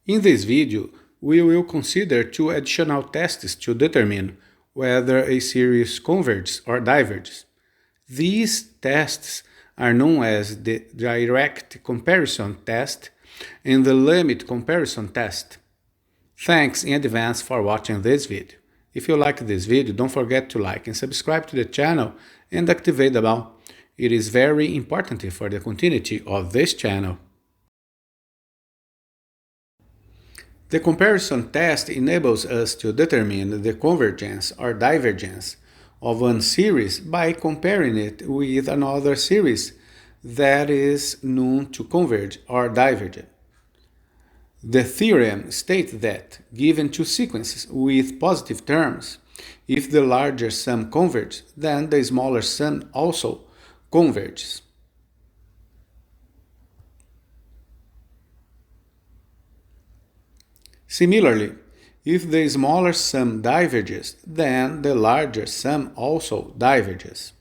In this video, we will consider two additional tests to determine whether a series converges or diverges. These tests are known as the direct comparison test and the limit comparison test. Thanks in advance for watching this video. If you like this video, don't forget to like and subscribe to the channel and activate the bell. It is very important for the continuity of this channel. The comparison test enables us to determine the convergence or divergence of one series by comparing it with another series that is known to converge or diverge. The theorem states that, given two sequences with positive terms, if the larger sum converges, then the smaller sum also converges. Similarly, if the smaller sum diverges, then the larger sum also diverges.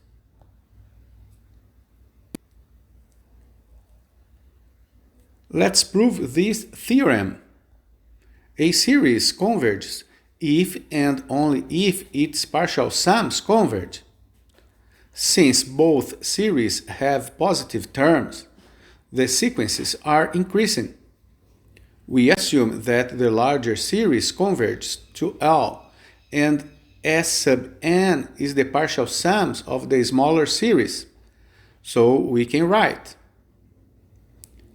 Let's prove this theorem. A series converges if and only if its partial sums converge. Since both series have positive terms, the sequences are increasing. We assume that the larger series converges to L, and S sub n is the partial sums of the smaller series. So we can write.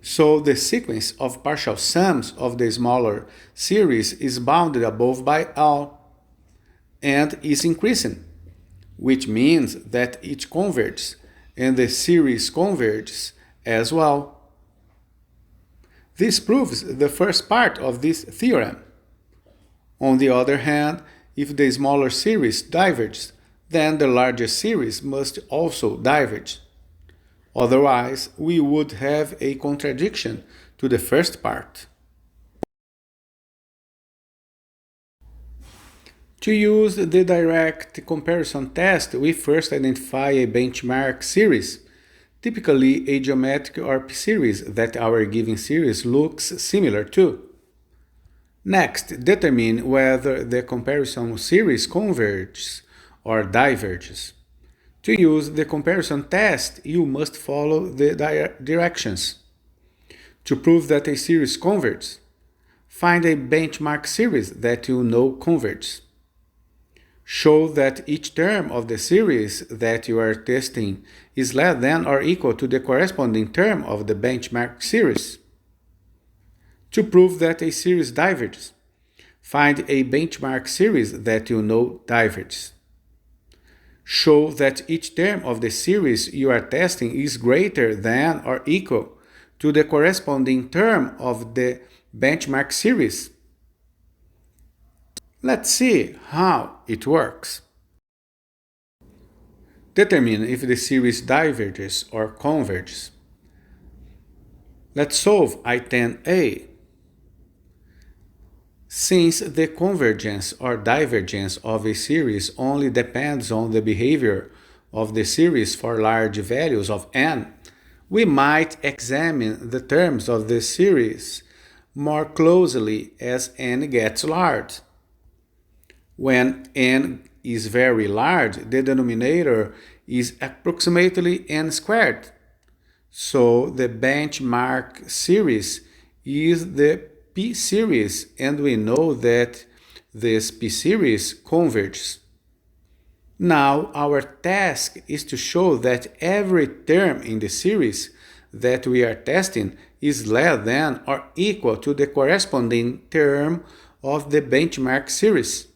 So the sequence of partial sums of the smaller series is bounded above by L and is increasing, which means that it converges and the series converges as well. This proves the first part of this theorem. On the other hand, if the smaller series diverges, then the larger series must also diverge. Otherwise, we would have a contradiction to the first part. To use the direct comparison test, we first identify a benchmark series, typically a geometric or p-series that our given series looks similar to. Next, determine whether the comparison series converges or diverges. To use the comparison test, you must follow the directions. To prove that a series converges, find a benchmark series that you know converges. Show that each term of the series that you are testing is less than or equal to the corresponding term of the benchmark series. To prove that a series diverges, find a benchmark series that you know diverges. Show that each term of the series you are testing is greater than or equal to the corresponding term of the benchmark series. Let's see how it works. Determine if the series diverges or converges. Let's solve item A. Since the convergence or divergence of a series only depends on the behavior of the series for large values of n, we might examine the terms of the series more closely as n gets large. When n is very large, the denominator is approximately n squared. So the benchmark series is the p-series, and we know that this p-series converges. Now our task is to show that every term in the series that we are testing is less than or equal to the corresponding term of the benchmark series.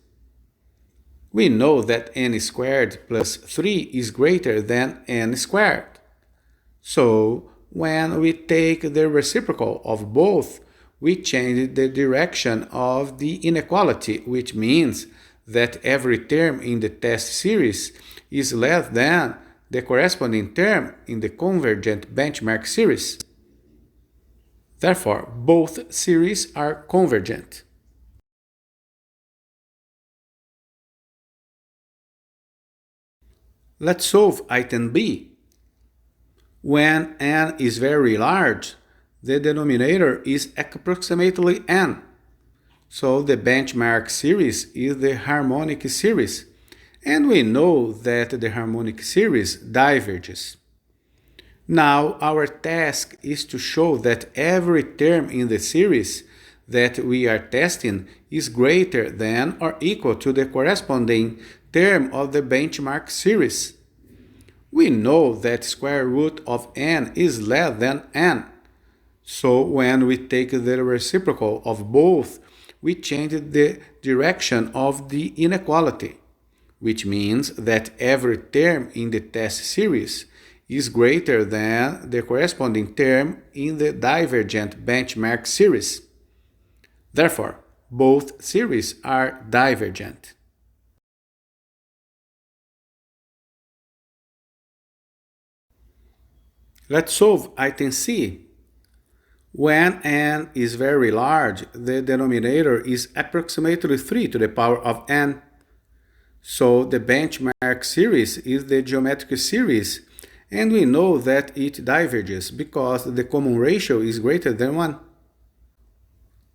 We know that n squared plus 3 is greater than n squared. So when we take the reciprocal of both, we change the direction of the inequality, which means that every term in the test series is less than the corresponding term in the convergent benchmark series. Therefore, both series are convergent. Let's solve item B. When n is very large, the denominator is approximately n. So the benchmark series is the harmonic series, and we know that the harmonic series diverges. Now our task is to show that every term in the series that we are testing is greater than or equal to the corresponding term of the benchmark series. We know that square root of n is less than n. So when we take the reciprocal of both, we change the direction of the inequality, which means that every term in the test series is greater than the corresponding term in the divergent benchmark series. Therefore, both series are divergent. Let's solve item C. When n is very large, the denominator is approximately 3 to the power of n. So the benchmark series is the geometric series, and we know that it diverges because the common ratio is greater than 1.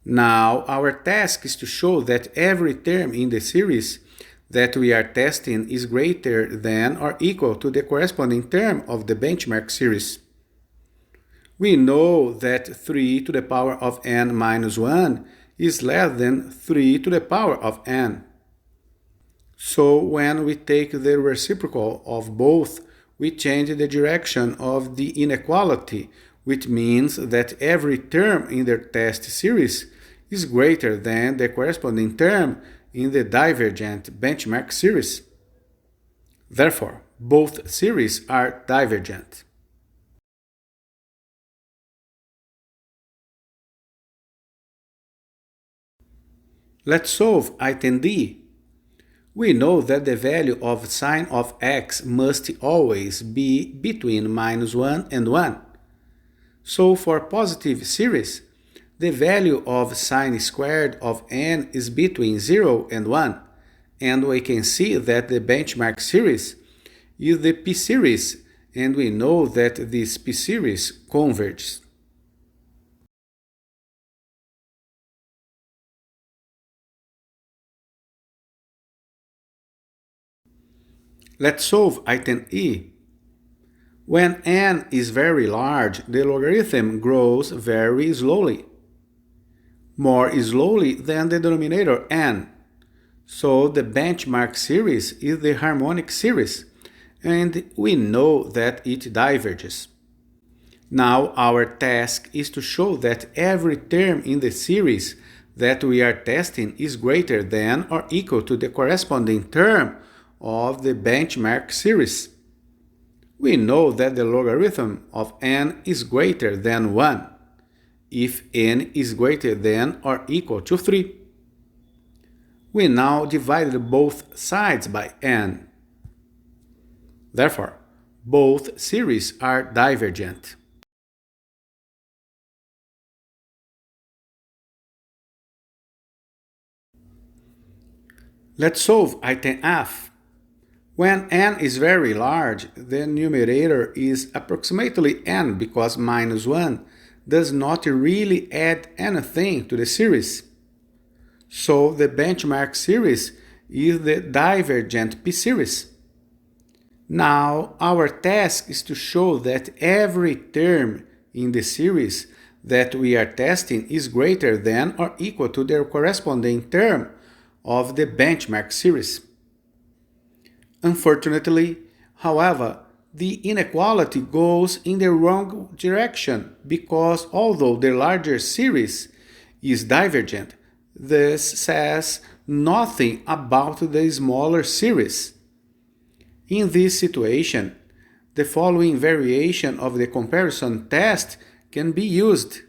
Now our task is to show that every term in the series that we are testing is greater than or equal to the corresponding term of the benchmark series. We know that 3 to the power of n minus 1 is less than 3 to the power of n. So when we take the reciprocal of both, we change the direction of the inequality, which means that every term in the test series is greater than the corresponding term in the divergent benchmark series. Therefore, both series are divergent. Let's solve item D. We know that the value of sine of x must always be between minus 1 and 1. So for positive series, the value of sine squared of n is between 0 and 1, and we can see that the benchmark series is the p-series, and we know that this p-series converges. Let's solve item E. When n is very large, the logarithm grows very slowly, more slowly than the denominator n. So the benchmark series is the harmonic series, and we know that it diverges. Now our task is to show that every term in the series that we are testing is greater than or equal to the corresponding term of the benchmark series. We know that the logarithm of n is greater than 1 if n is greater than or equal to 3. We now divided both sides by n. Therefore, both series are divergent. Let's solve item F. When n is very large, the numerator is approximately n because minus 1 does not really add anything to the series. So the benchmark series is the divergent p-series. Now our task is to show that every term in the series that we are testing is greater than or equal to their corresponding term of the benchmark series. Unfortunately, however, the inequality goes in the wrong direction because although the larger series is divergent, this says nothing about the smaller series. In this situation, the following variation of the comparison test can be used.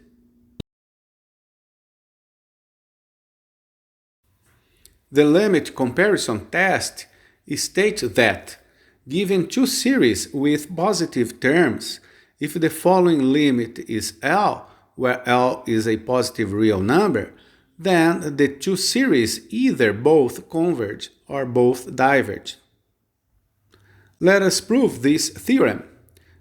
The limit comparison test states that, given two series with positive terms, if the following limit is L, where L is a positive real number, then the two series either both converge or both diverge. Let us prove this theorem.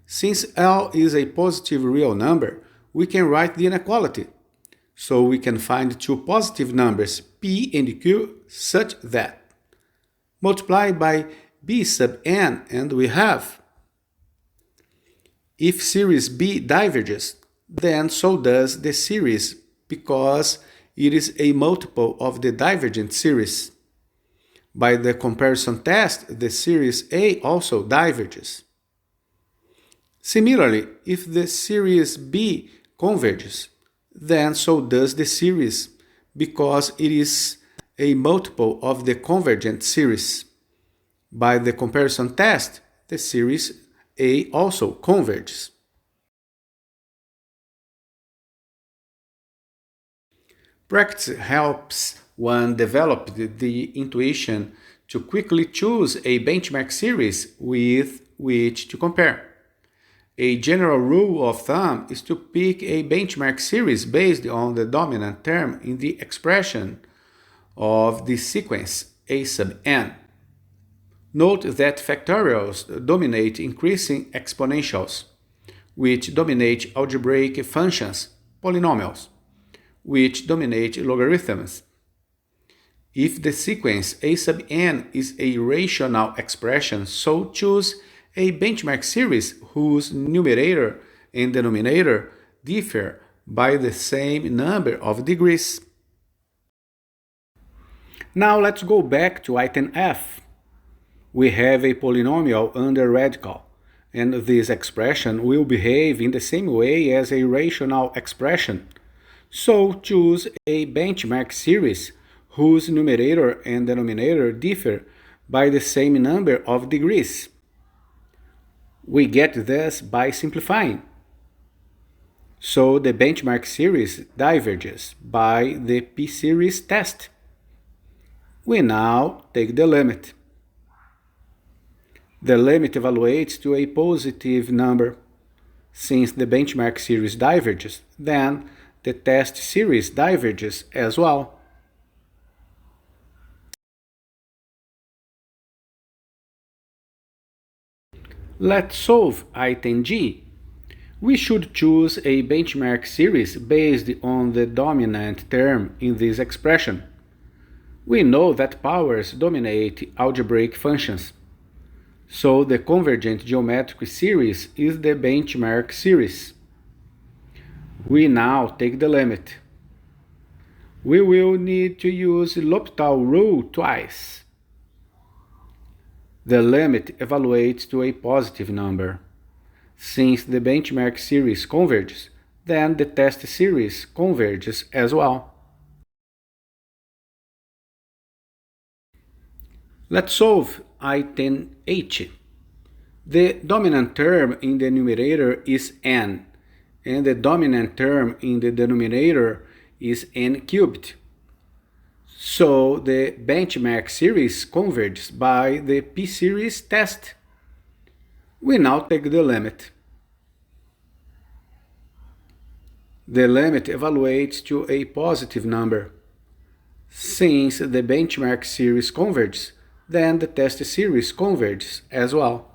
Since L is a positive real number, we can write the inequality. So we can find two positive numbers, p and q, such that multiply by b sub n, and we have, if series B diverges, then so does the series, because it is a multiple of the divergent series. By the comparison test, the series A also diverges. Similarly, if the series B converges, then so does the series, because it is a multiple of the convergent series. By the comparison test, the series A also converges. Practice helps one develop the intuition to quickly choose a benchmark series with which to compare. A general rule of thumb is to pick a benchmark series based on the dominant term in the expression of the sequence a sub n. Note that factorials dominate increasing exponentials, which dominate algebraic functions, polynomials, which dominate logarithms. If the sequence a sub n is a rational expression, so choose a benchmark series whose numerator and denominator differ by the same number of degrees. Now let's go back to item F. We have a polynomial under radical, and this expression will behave in the same way as a rational expression. So choose a benchmark series whose numerator and denominator differ by the same number of degrees. We get this by simplifying. So the benchmark series diverges by the p-series test. We now take the limit. The limit evaluates to a positive number. Since the benchmark series diverges, then the test series diverges as well. Let's solve item G. We should choose a benchmark series based on the dominant term in this expression. We know that powers dominate algebraic functions. So the convergent geometric series is the benchmark series. We now take the limit. We will need to use L'Hopital rule twice. The limit evaluates to a positive number. Since the benchmark series converges, then the test series converges as well. Let's solve item H. The dominant term in the numerator is n, and the dominant term in the denominator is n cubed. So the benchmark series converges by the p-series test. We now take the limit. The limit evaluates to a positive number. Since the benchmark series converges, then the test series converges as well.